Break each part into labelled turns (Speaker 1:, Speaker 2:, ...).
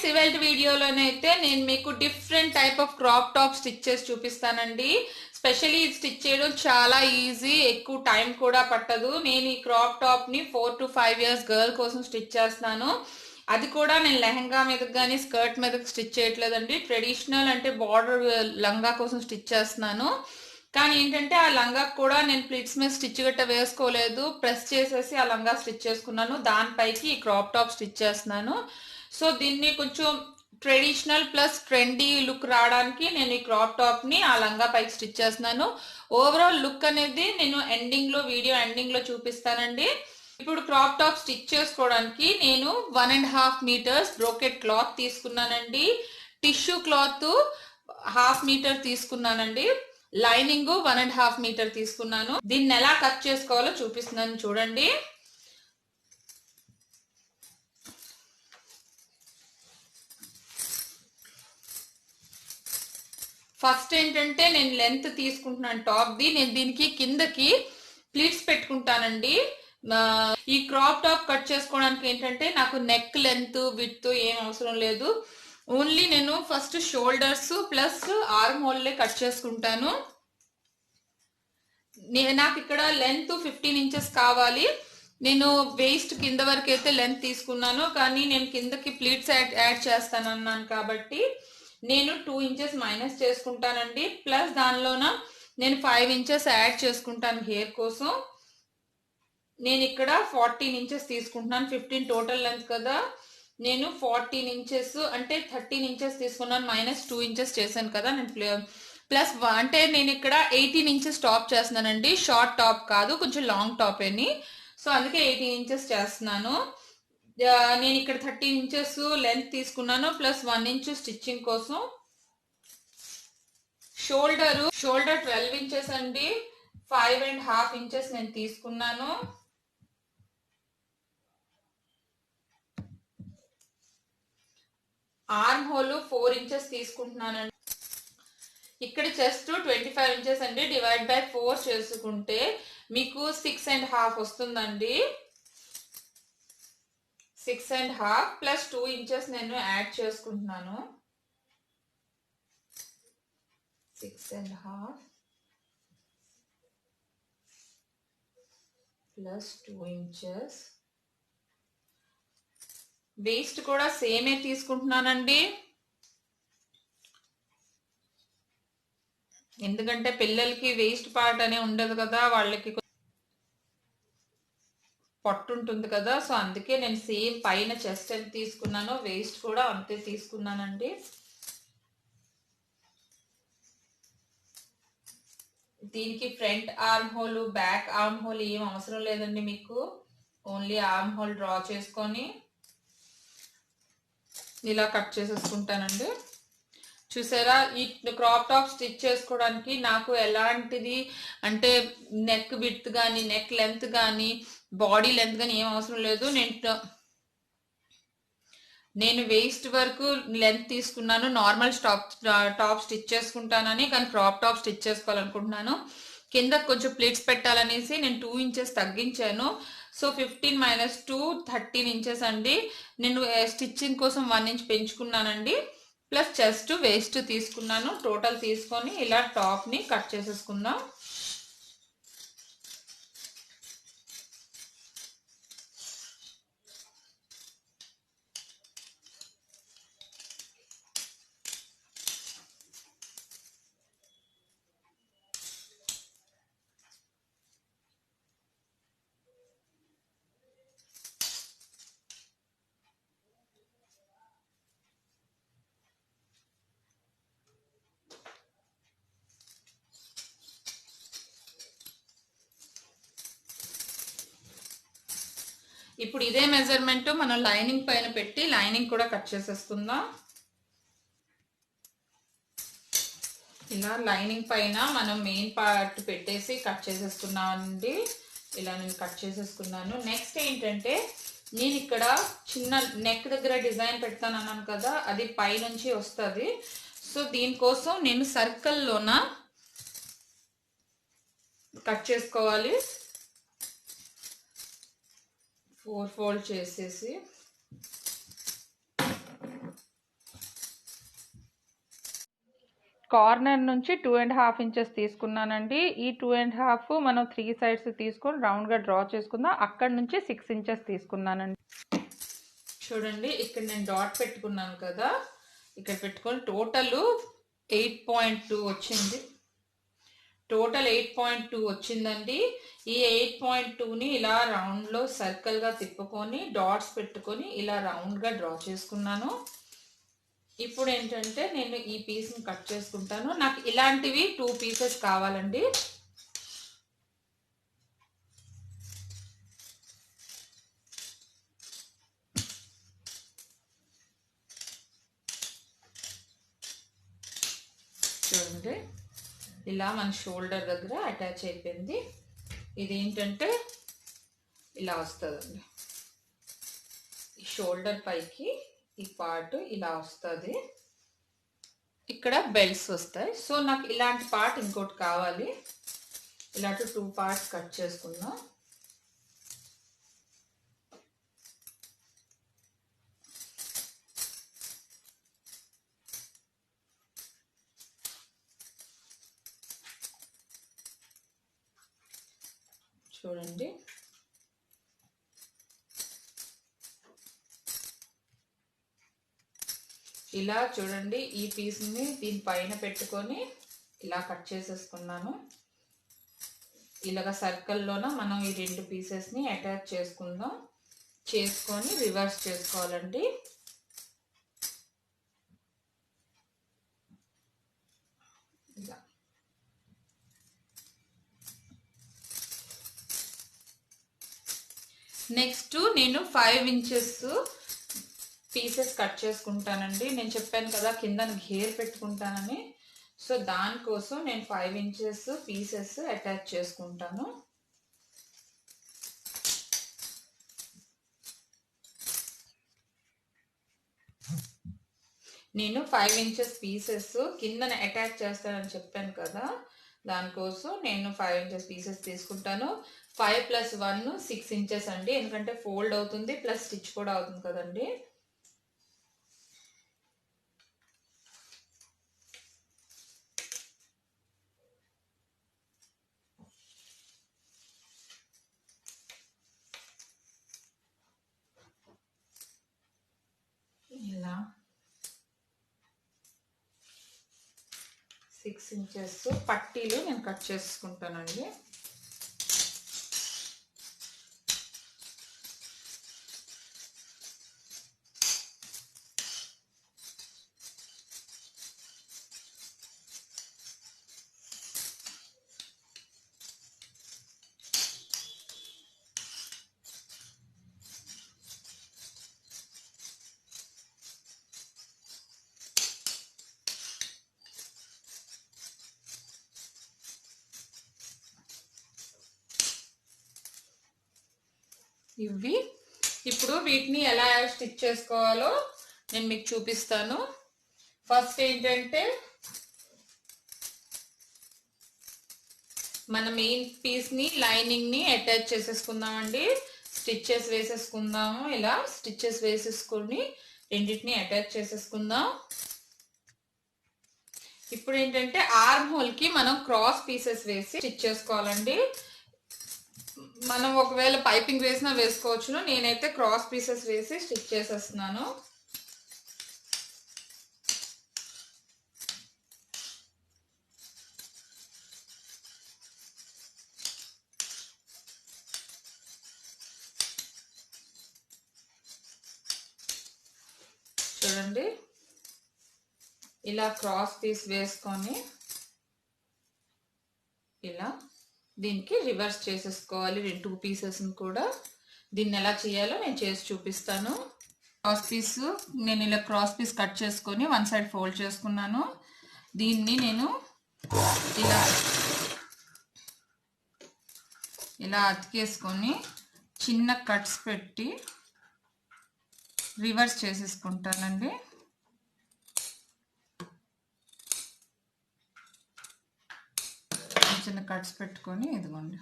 Speaker 1: Friends ఇవాల్టి వీడియోలోనైతే నేను మీకు different type of crop top stitch చేసి చూపిస్తానండి. స్పెషల్లీ ఇది స్టిచ్ చేయడం చాలా ఈజీ, ఎక్కువ టైం కూడా పట్టదు. నేను ఈ క్రాప్ టాప్ ని 4 to 5 years గర్ల్ కోసం స్టిచ్ చేస్తున్నాను. అది కూడా నేను లెహంగా మీదకి కానీ స్కర్ట్ మీదకి స్టిచ్ చేయట్లేదండి. ట్రెడిషనల్ అంటే బార్డర్ లంగా కోసం స్టిచ్ చేస్తున్నాను. కానీ ఏంటంటే ఆ లంగా కూడా నేను ప్లిట్స్ మీద స్టిచ్ గట్ట వేసుకోలేదు, ప్రెస్ చేసేసి ఆ లంగా స్టిచ్ చేసుకున్నాను. దానిపైకి ఈ క్రాప్ టాప్ స్టిచ్ చేస్తున్నాను. సో దీన్ని కొంచెం ట్రెడిషనల్ ప్లస్ ట్రెండీ లుక్ రావడానికి నేను ఈ క్రాప్ టాప్ ని ఆ లంగా పైకి స్టిచ్ చేస్తున్నాను. ఓవరాల్ లుక్ అనేది నేను వీడియో ఎండింగ్ లో చూపిస్తానండి. ఇప్పుడు క్రాప్ టాప్ స్టిచ్ చేసుకోవడానికి నేను 1.5 meters బ్రోకెట్ క్లాత్ తీసుకున్నానండి. టిష్యూ క్లాత్ 1/2 meter తీసుకున్నానండి. లైనింగ్ 1.5 meter తీసుకున్నాను. దీన్ని ఎలా కట్ చేసుకోవాలో చూపిస్తున్నాను చూడండి. ఫస్ట్ ఏంటంటే నేను లెంత్ తీసుకుంటున్నాను టాప్ ది. నేను దీనికి కిందకి ప్లీట్స్ పెట్టుకుంటానండి. ఈ క్రాప్ టాప్ కట్ చేసుకోవడానికి ఏంటంటే నాకు నెక్ లెంత్ విడ్త్ ఏం అవసరం లేదు. ఓన్లీ నేను ఫస్ట్ షోల్డర్స్ ప్లస్ ఆర్మ్ హోల్లే కట్ చేసుకుంటాను. నాకు ఇక్కడ లెంత్ 15 inches కావాలి. నేను వేస్ట్ కింద వరకు అయితే లెంత్ తీసుకున్నాను, కానీ నేను కిందకి ప్లీట్స్ యాడ్ చేస్తానన్నాను కాబట్టి నేను 2 inches మైనస్ చేసుకుంటానండి. ప్లస్ దానిలోన నేను 5 inches యాడ్ చేసుకుంటాను హెయిర్ కోసం. నేను ఇక్కడ 14 inches తీసుకుంటున్నాను. 15 టోటల్ లెంత్ కదా, నేను 14 inches అంటే 13 inches తీసుకున్నాను. మైనస్ 2 inches చేశాను కదా నేను. ప్లస్ అంటే నేను ఇక్కడ 18 inches టాప్ చేస్తున్నానండి. షార్ట్ టాప్ కాదు, కొంచెం లాంగ్ టాప్ అని. సో అందుకే 18 inches చేస్తున్నాను. నేను ఇక్కడ 13 inches లెంత్ తీసుకున్నాను, ప్లస్ 1 inch స్టిచ్చింగ్ కోసం. షోల్డర్ 12 inches అండి. 5.5 inches నేను తీసుకున్నాను. ఆర్మ్ హోల్ 4 inches తీసుకుంటున్నానండి. ఇక్కడ చెస్ట్ 25 inches అండి. డివైడ్ బై 4 చేసుకుంటే మీకు 6.5 వస్తుందండి. 6.5 ప్లస్ 2 inches నేను యాడ్ చేసుకుంటున్నాను. 6.5 ప్లస్ 2 inches. వేస్ట్ కూడా సేమే తీసుకుంటున్నానండి, ఎందుకంటే పిల్లలకి వేస్ట్ పార్ట్ అనే ఉండదు కదా, వాళ్ళకి పట్టు ఉంటుంది కదా. సో అందుకే నేను సేమ్ పైన చెస్ట్ ఎంత తీసుకున్నానో వేస్ట్ కూడా అంతే తీసుకున్నానండి. దీనికి front arm whole back arm whole ఏం అవసరం లేదండి మీకు. ఓన్లీ ఆర్మ్ హోల్ డ్రా చేసుకొని ఇలా కట్ చేసేసుకుంటానండి. చూసారా, ఈ క్రాప్ టాప్ స్టిచ్ చేసుకోవడానికి నాకు ఎలాంటిది అంటే నెక్ విడ్త్ కానీ నెక్ లెంత్ కానీ బాడీ లెంత్ కానీ ఏం అవసరం లేదు. నేను వేస్ట్ వరకు లెంత్ తీసుకున్నాను. నార్మల్ టాప్ స్టిచ్ చేసుకుంటానని, కానీ క్రాప్ టాప్ స్టిచ్ చేసుకోవాలనుకుంటున్నాను. కింద కొంచెం ప్లీట్స్ పెట్టాలనేసి నేను 2 inches తగ్గించాను. సో 15 minus 2 13 inches అండి. నేను స్టిచ్చింగ్ కోసం 1 inch పెంచుకున్నానండి. ప్లస్ చెస్ట్ వేస్ట్ తీసుకున్నాను. టోటల్ తీసుకొని ఇలా టాప్ ని కట్ చేసేసుకుందాం. ఇప్పుడు ఇదే మెజర్మెంట్ మనం లైనింగ్ పైన పెట్టి లైనింగ్ కూడా కట్ చేసేసుకుందాం. ఇలా లైనింగ్ పైన మనం మెయిన్ పార్ట్ పెట్టేసి కట్ చేసేసుకున్నామండి. ఇలా నేను కట్ చేసేసుకున్నాను. నెక్స్ట్ ఏంటంటే నేను ఇక్కడ చిన్న నెక్ దగ్గర డిజైన్ పెడతాను అన్నాను కదా, అది పైనుంచి వస్తుంది. సో దీనికోసం నేను సర్కిల్లోన కట్ చేసుకోవాలి. 4 fold చేసేసి కార్నర్ నుంచి 2.5 ఇంచెస్ తీసుకున్నానండి. ఈ 2.5 మనం 3 సైడ్స్ తీసుకొని రౌండ్గా డ్రా చేసుకుందాం. అక్కడ నుంచి 6 ఇంచెస్ తీసుకున్నానండి. చూడండి ఇక్కడ నేను డాట్ పెట్టుకున్నాను కదా, ఇక్కడ పెట్టుకొని టోటల్ 8.2 వచ్చింది. టోటల్ 8.2 వచ్చిందండి. ఈ 8.2ని ఇలా రౌండ్లో సర్కిల్గా తిప్పుకొని డాట్స్ పెట్టుకొని ఇలా రౌండ్గా డ్రా చేసుకున్నాను. ఇప్పుడు ఏంటంటే నేను ఈ పీస్ని కట్ చేసుకుంటాను. నాకు ఇలాంటివి 2 పీసెస్ కావాలండి. చూడండి ఇలా మన షోల్డర్ దగ్గర అటాచ్ అయిపోయింది. ఇదేంటంటే ఇలా వస్తుందండి. ఈ షోల్డర్ పైకి ఈ పార్ట్ ఇలా వస్తుంది. ఇక్కడ బెల్ట్స్ వస్తాయి. సో నాకు ఇలాంటి పార్ట్ ఇంకోటి కావాలి. ఇలాంటి 2 పార్ట్స్ కట్ చేసుకుందాం. చూడండి ఇలా చూడండి ఈ పీస్ని దీనిపైన పెట్టుకొని ఇలా కట్ చేసేసుకున్నాను. ఇలాగ సర్కిల్లోన మనం ఈ 2 పీసెస్ని అటాచ్ చేసుకుందాం. చేసుకొని రివర్స్ చేసుకోవాలండి. ఇలా నెక్స్ట్ నేను 5 ఇంచెస్ పీసెస్ కట్ చేసుకుంటానండి. నేను చెప్పాను కదా కింద గేర్ పెట్టుకుంటానని. సో దానికోసం నేను 5 ఇంచెస్ పీసెస్ అటాచ్ చేసుకుంటాను. నేను 5 ఇంచెస్ పీసెస్ కిందన అటాచ్ చేస్తానని చెప్పాను కదా, దానికోసం నేను 5 ఇంచెస్ పీసెస్ తీసుకుంటాను. 5 + 1 6 ఇంచెస్ అండి. ఎందుకంటే ఫోల్డ్ అవుతుంది ప్లస్ స్టిచ్ కూడా అవుతుంది కదండి. ఇలా 6 ఇంచెస్ పట్టీలు నేను కట్ చేసుకుంటానండి. ఇవి ఇప్పుడు వీటిని ఎలా స్టిచ్ చేసుకోవాలో నేను మీకు చూపిస్తాను. ఫస్ట్ ఏంటంటే మన మెయిన్ పీస్ని లైనింగ్ని అటాచ్ చేసేసుకుందామండి. స్టిచ్చెస్ వేసేసుకుందాము. ఇలా స్టిచ్చెస్ వేసేసుకొని రెండింటిని అటాచ్ చేసేసుకుందాం. ఇప్పుడు ఏంటంటే ఆర్మ్ హోల్కి మనం క్రాస్ పీసెస్ వేసి స్టిచ్ చేసుకోవాలండి. మనం ఒకవేళ పైపింగ్ వేసినా వేసుకోవచ్చును. నేనైతే క్రాస్ పీసెస్ వేసి స్టిచ్ చేసేస్తున్నాను. చూడండి ఇలా క్రాస్ పీస్ వేసుకొని ఇలా దీనికి రివర్స్ చేసేసుకోవాలి. 2 పీసెస్ని కూడా దీన్ని ఎలా చేయాలో నేను చేసి చూపిస్తాను. క్రాస్ పీస్ నేను ఇలా క్రాస్ పీస్ కట్ చేసుకొని 1 సైడ్ ఫోల్డ్ చేసుకున్నాను. దీన్ని నేను ఇలా అతికేసుకొని చిన్న కట్స్ పెట్టి రివర్స్ చేసేసుకుంటానండి. చిన్న కట్స్ పెట్టుకొని ఇదిగోండి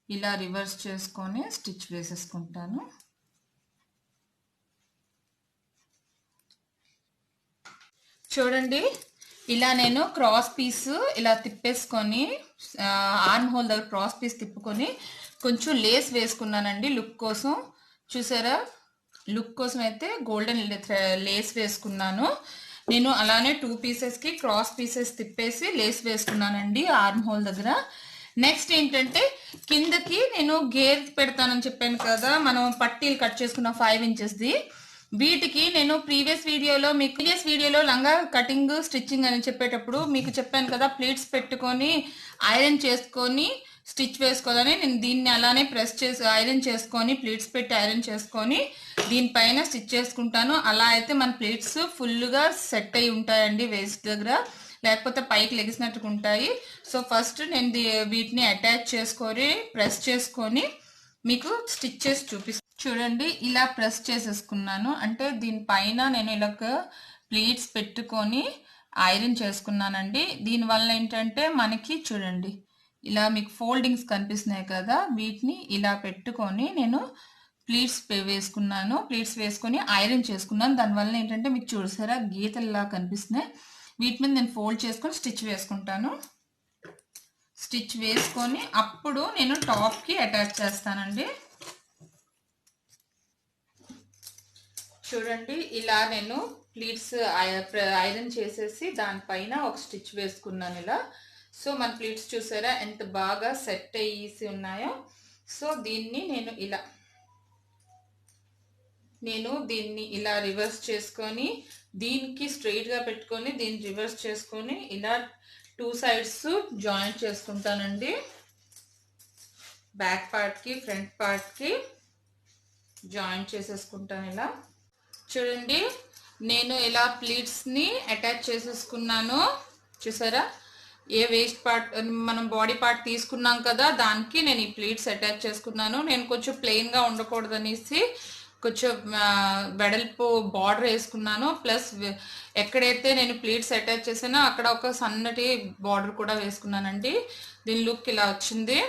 Speaker 1: ఇలా రివర్స్ చేసుకొని స్టిచ్ వేసేసుకుంటాను. చూడండి ఇలా నేను క్రాస్ పీస్ ఇలా తిప్పేసుకొని ఆర్మ్ హోల్ దగ్గర క్రాస్ పీస్ తిప్పుకొని కొంచెం లేస్ వేసుకున్నానండి లుక్ కోసం. చూసారా, లుక్ కోసం అయితే గోల్డెన్ లేస్ వేసుకున్నాను నేను. అలానే 2 పీసెస్కి క్రాస్ పీసెస్ తిప్పేసి లేస్ వేసుకున్నానండి ఆర్మ్ హోల్ దగ్గర. నెక్స్ట్ ఏంటంటే కిందకి నేను గేర్ పెడతానని చెప్పాను కదా, మనం పట్టీలు కట్ చేసుకున్న 5 ఇంచెస్ది. వీటికి నేను ప్రీవియస్ వీడియోలో లంగా కటింగ్ స్టిచ్చింగ్ అని చెప్పేటప్పుడు మీకు చెప్పాను కదా, ప్లీట్స్ పెట్టుకొని ఐరన్ చేసుకొని స్టిచ్ వేసుకోవాలని. నేను దీన్ని అలానే ప్రెస్ చేసి ఐరన్ చేసుకొని ప్లీట్స్ పెట్టి ఐరన్ చేసుకొని దీనిపైన స్టిచ్ చేసుకుంటాను. అలా అయితే మన ప్లీట్స్ ఫుల్గా సెట్ అయి ఉంటాయండి వేస్ట్ దగ్గర, లేకపోతే పైకి లెగిసినట్టుగా ఉంటాయి. సో ఫస్ట్ నేను వీటిని అటాచ్ చేసుకొని ప్రెస్ చేసుకొని మీకు స్టిచ్ చేసి చూపిస్తాను. చూడండి ఇలా ప్రెస్ చేసేసుకున్నాను. అంటే దీనిపైన నేను ఇలా ప్లీట్స్ పెట్టుకొని ఐరన్ చేసుకున్నానండి. దీనివల్ల ఏంటంటే మనకి చూడండి ఇలా మీకు ఫోల్డింగ్స్ కనిపిస్తున్నాయి కదా, వీటిని ఇలా పెట్టుకొని నేను ప్లీట్స్ వేసుకున్నాను. ప్లీట్స్ వేసుకొని ఐరన్ చేసుకున్నాను. దానివల్ల ఏంటంటే మీకు చూసారా గీతల్లా కనిపిస్తున్నాయి. వీటి మీద నేను ఫోల్డ్ చేసుకొని స్టిచ్ వేసుకుంటాను. స్టిచ్ వేసుకొని అప్పుడు నేను టాప్కి అటాచ్ చేస్తానండి. చూడండి ఇలా నేను ప్లీట్స్ ఐరన్ చేసేసి దానిపైన ఒక స్టిచ్ వేసుకున్నాను ఇలా. సో మన ప్లీట్స్ చూసారా ఎంత బాగా సెట్ అయ్యేసి ఉన్నాయో. సో దీన్ని దీన్ని ఇలా రివర్స్ చేసుకొని దీనికి స్ట్రైట్గా పెట్టుకొని దీన్ని రివర్స్ చేసుకొని ఇలా 2 సైడ్స్ జాయింట్ చేసుకుంటానండి. బ్యాక్ పార్ట్కి ఫ్రంట్ పార్ట్కి జాయింట్ చేసేసుకుంటాను ఇలా. చూడండి నేను ఇలా ప్లీట్స్ని అటాచ్ చేసేసుకున్నాను. చూసారా ఏ వేస్ట్ పార్ట్ మనం బాడీ పార్ట్ తీసుకున్నాం కదా, దానికి నేను ఈ ప్లీట్స్ అటాచ్ చేసుకున్నాను. నేను కొంచెం ప్లెయిన్గా ఉండకూడదు అనేసి కొంచెం వెడల్పు బార్డర్ వేసుకున్నాను. ప్లస్ ఎక్కడైతే నేను ప్లీట్స్ అటాచ్ చేసానో అక్కడ ఒక సన్నటి బార్డర్ కూడా వేసుకున్నానండి. దీని లుక్ ఇలా వచ్చింది.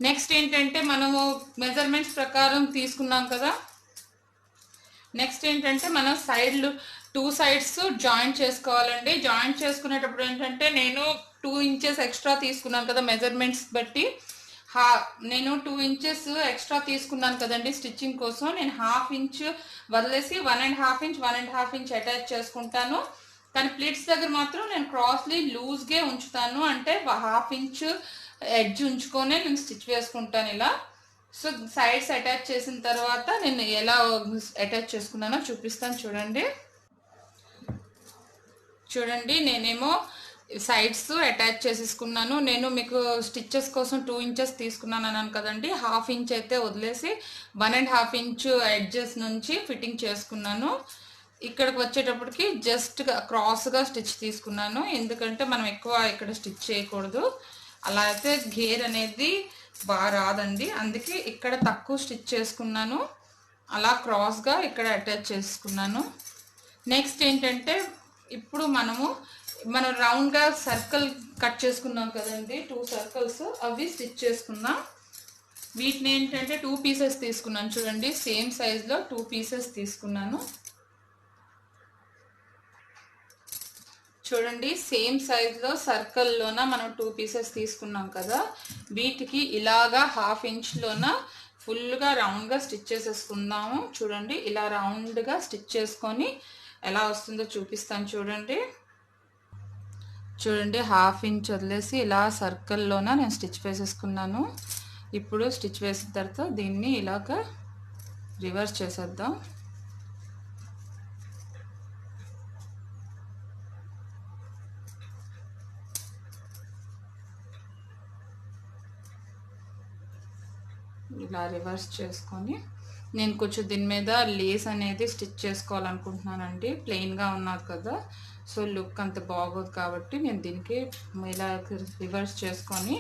Speaker 1: నెక్స్ట్ ఏంటంటే మనము మెజర్మెంట్స్ ప్రకారం తీసుకున్నాం కదా, నెక్స్ట్ ఏంటంటే మనం 2 సైడ్స్ జాయింట్ చేసుకోవాలండి. జాయింట్ చేసుకునేటప్పుడు ఏంటంటే నేను 2 ఇంచెస్ ఎక్స్ట్రా తీసుకున్నాను కదా మెజర్మెంట్స్ బట్టి. నేను 2 ఇంచెస్ ఎక్స్ట్రా తీసుకున్నాను కదండి స్టిచ్చింగ్ కోసం. నేను 1/2 ఇంచ్ వదిలేసి 1.5 ఇంచ్ అటాచ్ చేసుకుంటాను. కానీ ప్లీట్స్ దగ్గర మాత్రం నేను క్రాస్లీ లూజ్గా ఉంచుతాను. అంటే 1/2 ఇంచ్ ఎడ్జ్ ఉంచుకొని నేను స్టిచ్ వేసుకుంటాను ఇలా. సో సైడ్స్ అటాచ్ చేసిన తర్వాత నేను ఎలా అటాచ్ చేసుకున్నానో చూపిస్తాను. చూడండి నేనేమో సైడ్స్ అటాచ్ చేసేసుకున్నాను. నేను మీకు స్టిచ్చెస్ కోసం 2 ఇంచెస్ తీసుకున్నాను అన్నాను కదండి. 1/2 ఇంచ్ అయితే వదిలేసి 1.5 ఇంచ్ ఎడ్జెస్ నుంచి ఫిట్టింగ్ చేసుకున్నాను. ఇక్కడికి వచ్చేటప్పటికి జస్ట్ క్రాస్గా స్టిచ్ తీసుకున్నాను. ఎందుకంటే మనం ఎక్కువ ఇక్కడ స్టిచ్ చేయకూడదు, అలా అయితే గేర్ అనేది బాగా రాదండి. అందుకే ఇక్కడ తక్కువ స్టిచ్ చేసుకున్నాను. అలా క్రాస్గా ఇక్కడ అటాచ్ చేసుకున్నాను. నెక్స్ట్ ఏంటంటే ఇప్పుడు మనం రౌండ్గా సర్కిల్ కట్ చేసుకున్నాం కదండి, 2 సర్కిల్స్ అవి స్టిచ్ చేసుకుందాం. వీటిని ఏంటంటే 2 పీసెస్ తీసుకున్నాను. చూడండి సేమ్ సైజులో 2 పీసెస్ తీసుకున్నాను. చూడండి సేమ్ సైజులో సర్కిల్లోన మనం 2 పీసెస్ తీసుకున్నాం కదా, వీటికి ఇలాగా 1/2 ఇంచ్లోన ఫుల్గా రౌండ్గా స్టిచ్ చేసేసుకుందాము. చూడండి ఇలా రౌండ్గా స్టిచ్ చేసుకొని ఎలా వస్తుందో చూపిస్తాను. చూడండి 1/2 ఇంచ్ వదిలేసి ఇలా సర్కిల్లోన నేను స్టిచ్ వేసేసుకున్నాను. ఇప్పుడు స్టిచ్ వేసిన తర్వాత దీన్ని ఇలాగ రివర్స్ చేసేద్దాం. ఇలా రివర్స్ చేసుకొని నేను కొంచెం దీని మీద లేస్ అనేది స్టిచ్ చేసుకోవాలనుకుంటున్నానండి. ప్లెయిన్గా ఉన్నది కదా, సో లుక్ అంత బాగోదు కాబట్టి నేను దీనికి ఇలా రివర్స్ చేసుకొని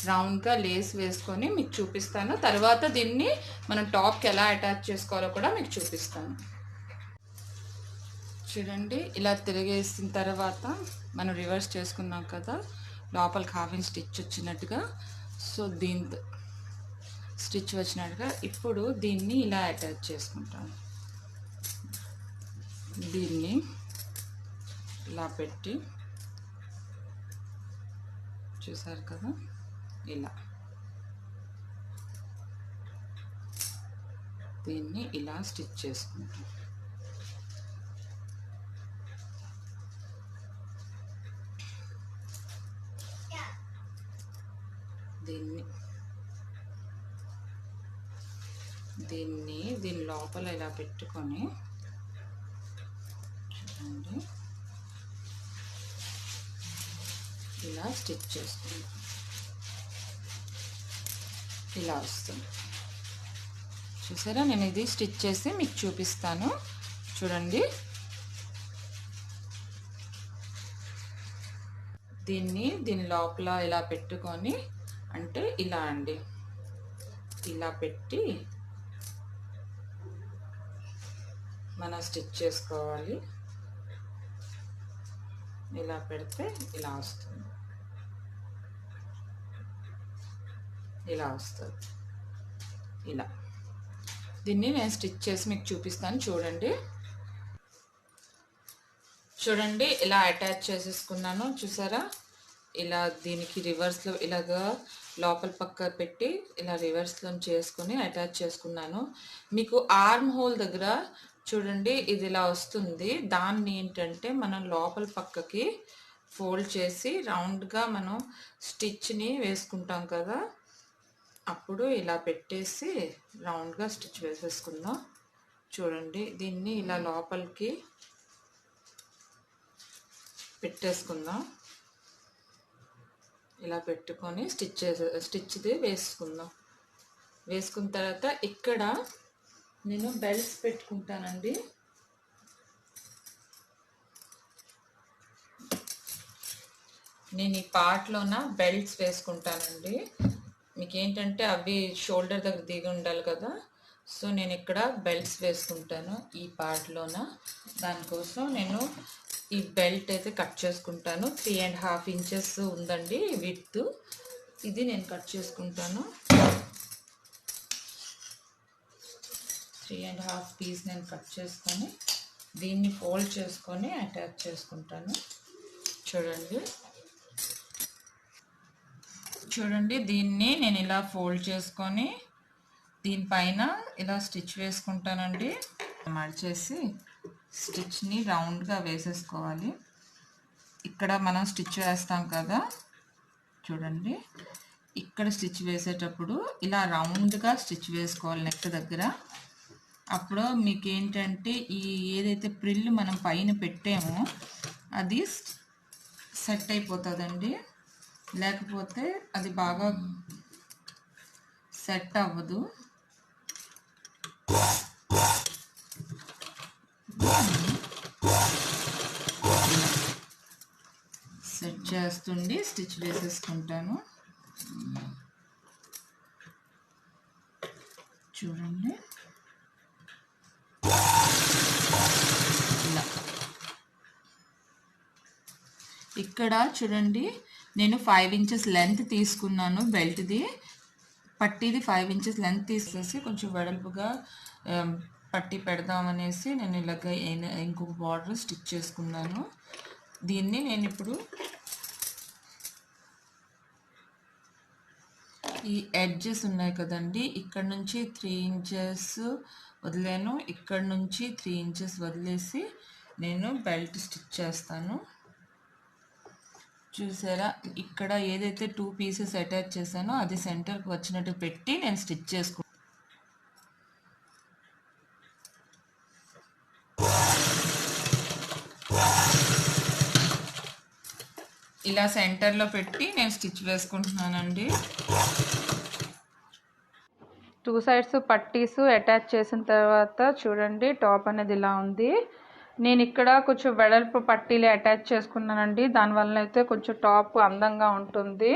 Speaker 1: రౌండ్గా లేస్ వేసుకొని మీకు చూపిస్తాను. తర్వాత దీన్ని మనం టాప్కి ఎలా అటాచ్ చేసుకోవాలో కూడా మీకు చూపిస్తాను. చూడండి ఇలా తిరిగేసిన తర్వాత మనం రివర్స్ చేసుకున్నాం కదా, లోపలికి 1/2 ఇంచ్ స్టిచ్ వచ్చినట్టుగా. సో దీంతో స్టిచ్ వచ్చినట్టుగా ఇప్పుడు దీన్ని ఇలా అటాచ్ చేసుకుంటాను. దీన్ని ఇలా ఇలా పెట్టి చూసారు కదా, ఇలా దీన్ని ఇలా స్టిచ్ చేసుకుంటాం. దీని లోపల ఇలా పెట్టుకొని చూడండి, ఇలా స్టిచ్ చేసుకుంటాం. ఇలా వస్తుంది. చూసారా, నేను ఇది స్టిచ్ చేసి మీకు చూపిస్తాను. చూడండి, దీని లోపల ఇలా పెట్టుకొని, అంటే ఇలా అండి, ఇలా పెట్టి మనం స్టిచ్ చేసుకోవాలి. ఇలా పెడితే ఇలా వస్తుంది, ఇలా వస్తుంది. ఇలా దీన్ని నేను స్టిచ్ చేసి మీకు చూపిస్తాను. చూడండి ఇలా అటాచ్ చేసేసుకున్నాను. చూసారా, ఇలా దీనికి రివర్స్లో ఇలాగా లోపల పక్క పెట్టి ఇలా రివర్స్లో చేసుకొని అటాచ్ చేసుకున్నాను. మీకు ఆర్మ్ హోల్ దగ్గర చూడండి ఇది ఇలా వస్తుంది. దాన్ని ఏంటంటే మనం లోపల పక్కకి ఫోల్డ్ చేసి రౌండ్గా మనం స్టిచ్ని వేసుకుంటాం కదా, అప్పుడు ఇలా పెట్టేసి రౌండ్గా స్టిచ్ వేసేసుకుందాం. చూడండి, దీన్ని ఇలా లోపలికి పెట్టేసుకుందాం. ఇలా పెట్టుకొని స్టిచ్ది వేసుకుందాం. వేసుకున్న తర్వాత ఇక్కడ నేను బెల్ట్స్ పెట్టుకుంటానండి. నేను ఈ పార్ట్లోన బెల్ట్స్ వేసుకుంటానండి. మీకు ఏంటంటే అవి షోల్డర్ దగ్గర దిగి ఉండాలి కదా, సో నేను ఇక్కడ బెల్ట్స్ వేసుకుంటాను ఈ పార్ట్లోన. దానికోసం నేను ఈ బెల్ట్ అయితే కట్ చేసుకుంటాను. 3.5 ఇంచెస్ ఉందండి విడ్త్. ఇది నేను కట్ చేసుకుంటాను. 3.5 పీస్ నేను కట్ చేసుకొని దీన్ని ఫోల్డ్ చేసుకొని అటాచ్ చేసుకుంటాను. చూడండి దీన్ని నేను ఇలా ఫోల్డ్ చేసుకొని దీనిపైన ఇలా స్టిచ్ వేసుకుంటానండి. మడిచేసి స్టిచ్ని రౌండ్గా వేసేసుకోవాలి. ఇక్కడ మనం స్టిచ్ వేస్తాం కదా, చూడండి ఇక్కడ స్టిచ్ వేసేటప్పుడు ఇలా రౌండ్గా స్టిచ్ వేసుకోవాలి నెక్ దగ్గర. అప్పుడు మీకు ఏంటంటే ఏదైతే ప్రిల్ మనం పైన పెట్టామో అది సెట్ అయిపోతుందండి. లేకపోతే అది బాగా సెట్ అవ్వదు. సెట్ చేస్తుండి స్టిచ్ వేసేసుకుంటాను. చూడండి ఇలా. ఇక్కడ చూడండి నేను 5 ఇంచెస్ లెంత్ తీసుకున్నాను. బెల్ట్ది పట్టీది 5 ఇంచెస్ లెంత్ తీసేసి కొంచెం వెడల్పుగా పట్టీ పెడదామనేసి నేను ఇలాగ ఇంకొక బార్డర్ స్టిచ్ చేసుకున్నాను. దీన్ని నేను ఇప్పుడు ఈ ఎడ్జెస్ ఉన్నాయి కదండి, ఇక్కడ నుంచి 3 ఇంచెస్ వదిలేను, ఇక్కడ నుంచి 3 ఇంచెస్ వదిలేసి నేను బెల్ట్ స్టిచ్ చేస్తాను. చూసారా, ఇక్కడ ఏదైతే 2 పీసెస్ అటాచ్ చేశానో అది సెంటర్కి వచ్చినట్టు పెట్టి నేను స్టిచ్ చేసుకుంటాను. ఇలా సెంటర్లో పెట్టి నేను స్టిచ్ వేసుకుంటున్నానండి. 2 సైడ్స్ పట్టీస్ అటాచ్ చేసిన తర్వాత చూడండి టాప్ అనేది ఇలా ఉంది. నేను ఇక్కడ కొంచెం వెడల్పు పట్టీలు అటాచ్ చేసుకున్నానండి. దానివల్ల అయితే కొంచెం టాప్ అందంగా ఉంటుంది.